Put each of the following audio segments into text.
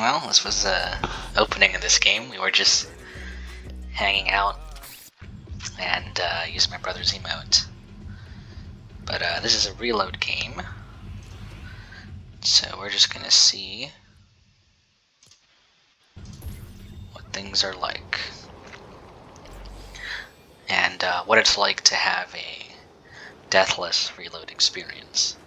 Well, this was the opening of this game. We were just hanging out and using my brother's emote. But this is a reload game, so we're just gonna see what things are like and what it's like to have a deathless reload experience.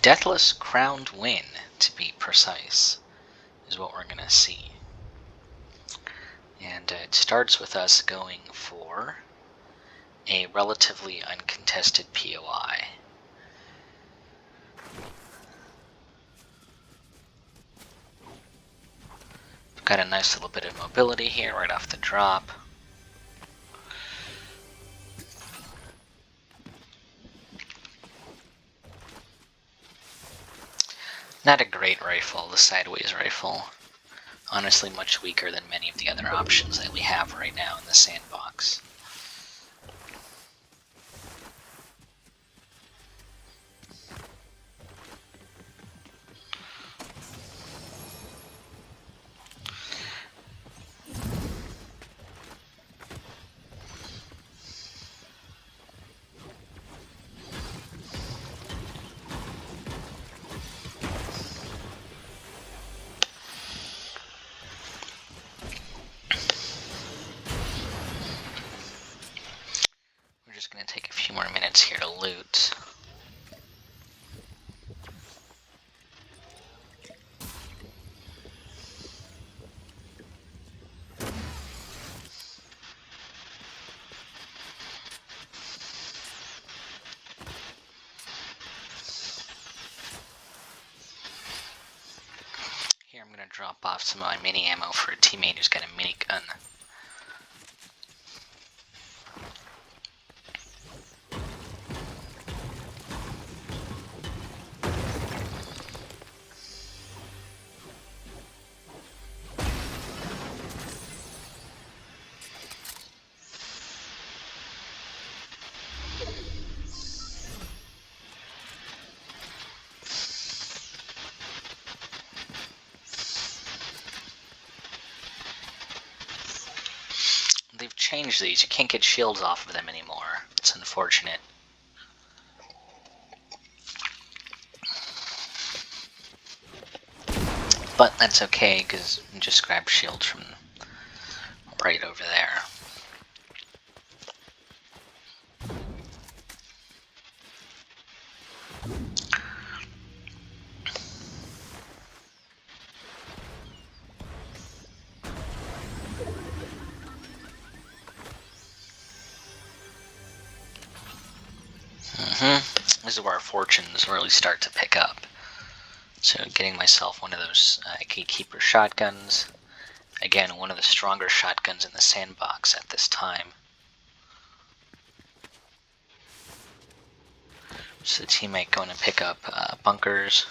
Deathless crowned win, to be precise, is what we're gonna see. And it starts with us going for a relatively uncontested POI. We've got a nice little bit of mobility here right off the drop. Not a great rifle, the sideways rifle. Honestly, much weaker than many of the other options that we have right now in the sandbox. We're just going to take a few more minutes here to loot. Here I'm going to drop off some of my mini ammo for a teammate who's got a minigun. They've changed these. You can't get shields off of them anymore. It's unfortunate. But that's okay, because you just grab shields from right over there. This is where our fortunes really start to pick up. So getting myself one of those gatekeeper shotguns. Again, one of the stronger shotguns in the sandbox at this time. So the teammate going to pick up bunkers.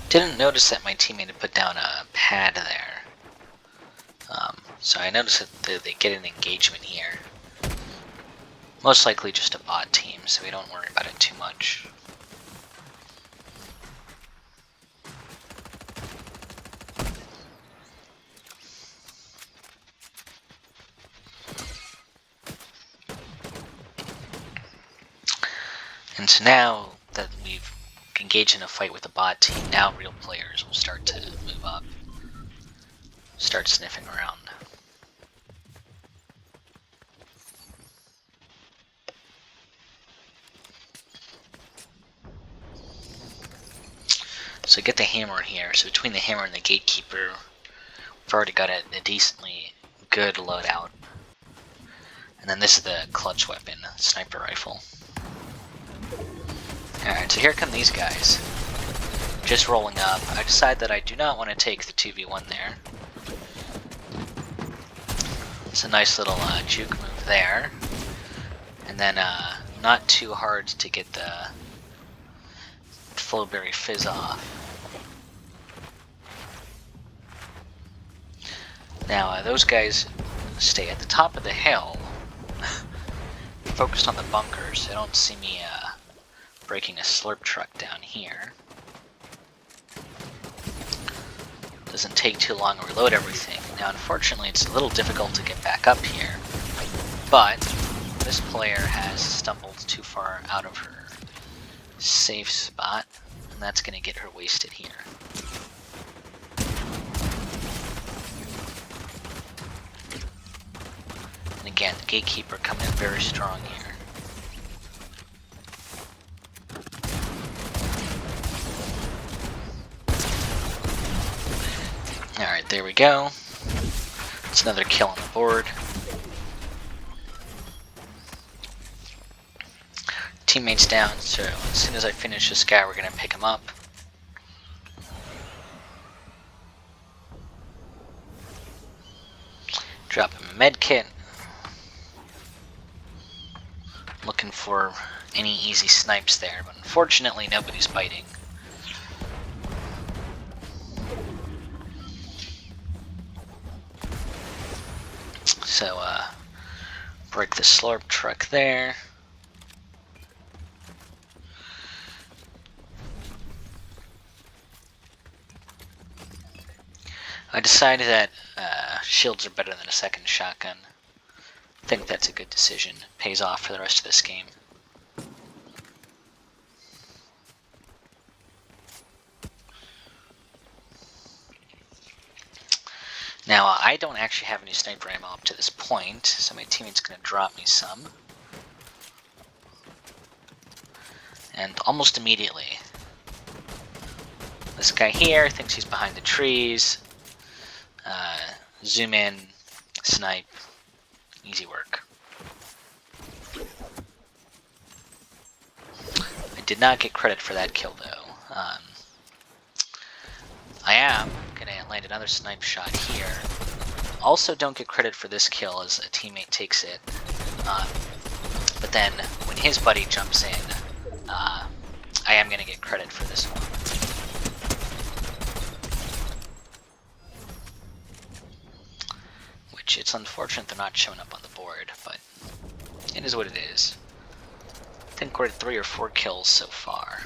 Didn't notice that my teammate had put down a pad there. So I noticed that they get an engagement here. Most likely just a bot team, so we don't worry about it too much. And so now that we've engaged in a fight with the bot team, now real players will start to move up. Start sniffing around. So get the hammer here. So between the hammer and the gatekeeper, we've already got a decently good loadout. And then this is the clutch weapon, sniper rifle. Alright, so here come these guys. Just rolling up. I decide that I do not want to take the 2v1 there. It's a nice little juke move there. And then not too hard to get the Flowberry Fizz off. Now, those guys stay at the top of the hill, focused on the bunkers. They don't see me breaking a slurp truck down here. Doesn't take too long to reload everything. Now, unfortunately, it's a little difficult to get back up here, but this player has stumbled too far out of her safe spot, and that's going to get her wasted here. And again, the Gatekeeper coming in very strong here. Alright, there we go. It's another kill on the board. Teammates down, so as soon as I finish this guy, we're going to pick him up. Drop him a med kit. Looking for any easy snipes there, but unfortunately nobody's biting. So, break the slurp truck there. I decided that shields are better than a second shotgun. I think that's a good decision. Pays off for the rest of this game. Now, I don't actually have any sniper ammo up to this point, so my teammate's going to drop me some. And almost immediately, this guy here thinks he's behind the trees. Zoom in, snipe, easy work. I did not get credit for that kill though. I am going to land another snipe shot here. Also don't get credit for this kill as a teammate takes it. But then when his buddy jumps in, I am going to get credit for this one. Which it's unfortunate they're not showing up on the board, but it is what it is. I think we're at 3 or 4 kills so far.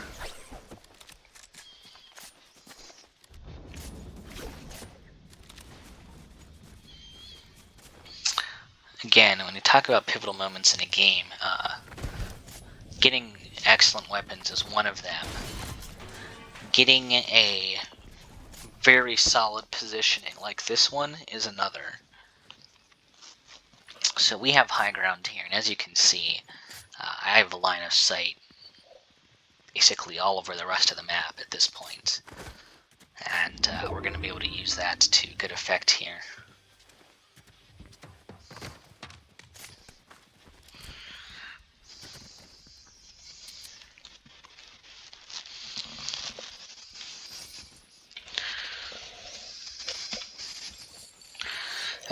Again, when you talk about pivotal moments in a game, getting excellent weapons is one of them. Getting a very solid positioning like this one is another. So we have high ground here, and as you can see, I have a line of sight basically all over the rest of the map at this point. And we're going to be able to use that to good effect here.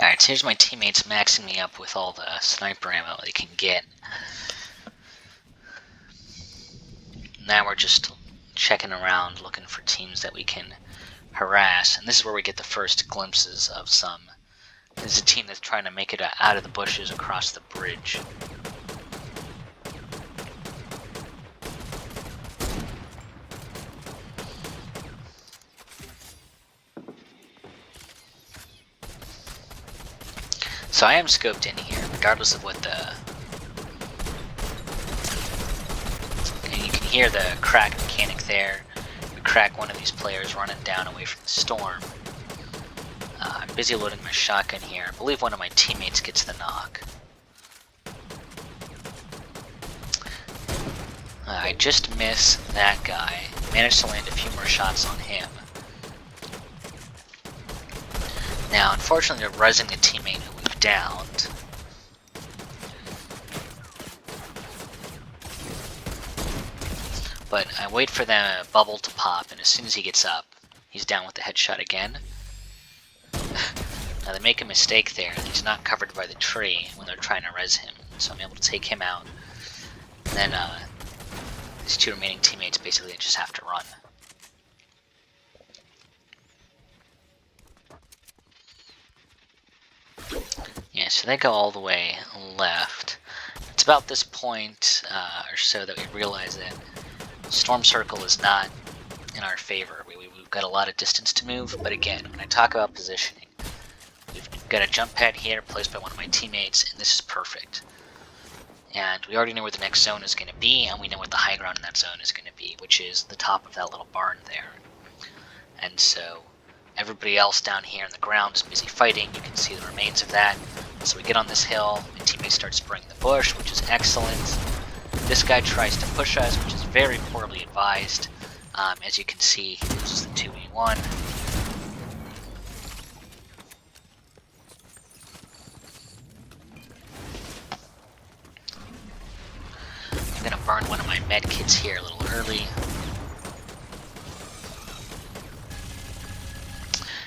Alright, so here's my teammates maxing me up with all the sniper ammo they can get. Now we're just checking around, looking for teams that we can harass, and this is where we get the first glimpses of some. This is a team that's trying to make it out of the bushes across the bridge. So I am scoped in here, regardless of what the... And you can hear the crack mechanic there. We crack one of these players running down away from the storm. I'm busy loading my shotgun here. I believe one of my teammates gets the knock. I just miss that guy. Managed to land a few more shots on him. Now, unfortunately, they're rezzing the teammate who we've downed. But I wait for the bubble to pop, and as soon as he gets up, he's down with the headshot again. Now, they make a mistake there. He's not covered by the tree when they're trying to res him, so I'm able to take him out. And then these two remaining teammates basically just have to run. Yeah, so they go all the way left. It's about this point or so that we realize that Storm Circle is not in our favor. We've got a lot of distance to move, but again, when I talk about positioning, we've got a jump pad here placed by one of my teammates, and this is perfect. And we already know where the next zone is going to be, and we know what the high ground in that zone is going to be, which is the top of that little barn there. And so everybody else down here in the ground is busy fighting. You can see the remains of that. So we get on this hill, my teammate starts spraying the bush, which is excellent. This guy tries to push us, which is very poorly advised. As you can see, he loses the 2v1. I'm gonna burn one of my med kits here a little early.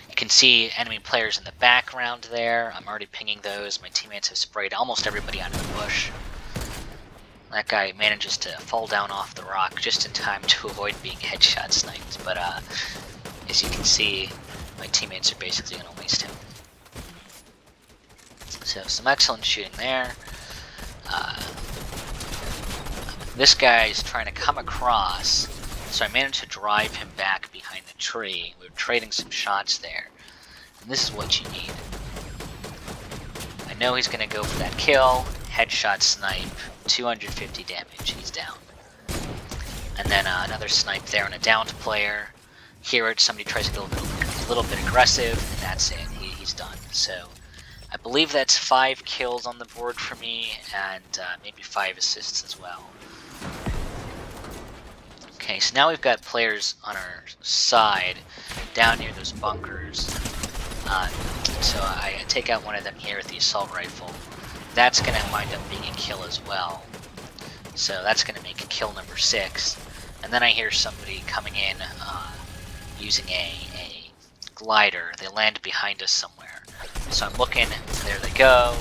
You can see enemy players in the background there. I'm already pinging those. My teammates have sprayed almost everybody out of the bush. That guy manages to fall down off the rock just in time to avoid being headshot sniped, but as you can see, my teammates are basically going to waste him. So some excellent shooting there. This guy is trying to come across, so I managed to drive him back behind the tree. We were trading some shots there, and this is what you need. I know he's going to go for that kill, headshot snipe, 250 damage, he's down. And then another snipe there on a downed player. Here somebody tries to go a little bit aggressive, and that's it, he's done. So I believe that's 5 kills on the board for me, and maybe 5 assists as well. Okay, so now we've got players on our side, down near those bunkers. So I take out one of them here with the assault rifle. That's going to wind up being a kill as well. So that's going to make kill number 6. And then I hear somebody coming in using a glider. They land behind us somewhere. So I'm looking, there they go,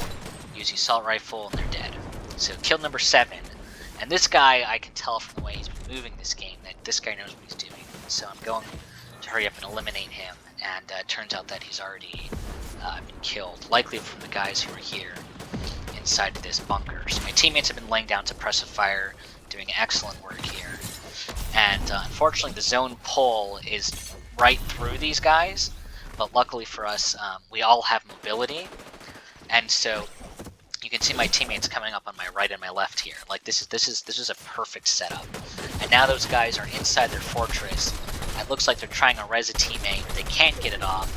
use the assault rifle, and they're dead. So kill number 7. And this guy, I can tell from the way he's been moving this game that this guy knows what he's doing. So I'm going to hurry up and eliminate him. And it turns out that he's already been killed, likely from the guys who are here inside this bunker. So my teammates have been laying down suppressive fire, doing excellent work here. And unfortunately the zone pull is right through these guys, but luckily for us, we all have mobility. And so you can see my teammates coming up on my right and my left here. Like this is a perfect setup. And now those guys are inside their fortress. It looks like they're trying to res a teammate. They can't get it off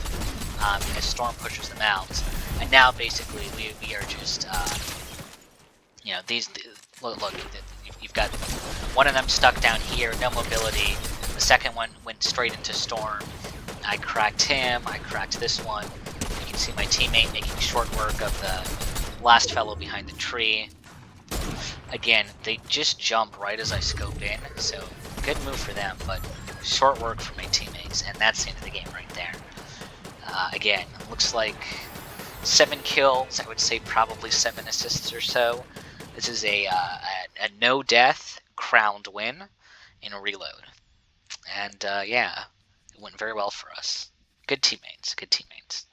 as Storm pushes them out. And now basically we are just, you know, look, you've got one of them stuck down here, no mobility. The second one went straight into Storm. I cracked him, I cracked this one. You can see my teammate making short work of the last fellow behind the tree. Again, they just jump right as I scope in, so good move for them, but short work for my teammates, and that's the end of the game right there. Again, looks like 7 kills, I would say probably 7 assists or so. This is a no-death crowned win in a reload. And yeah, it went very well for us. Good teammates, good teammates.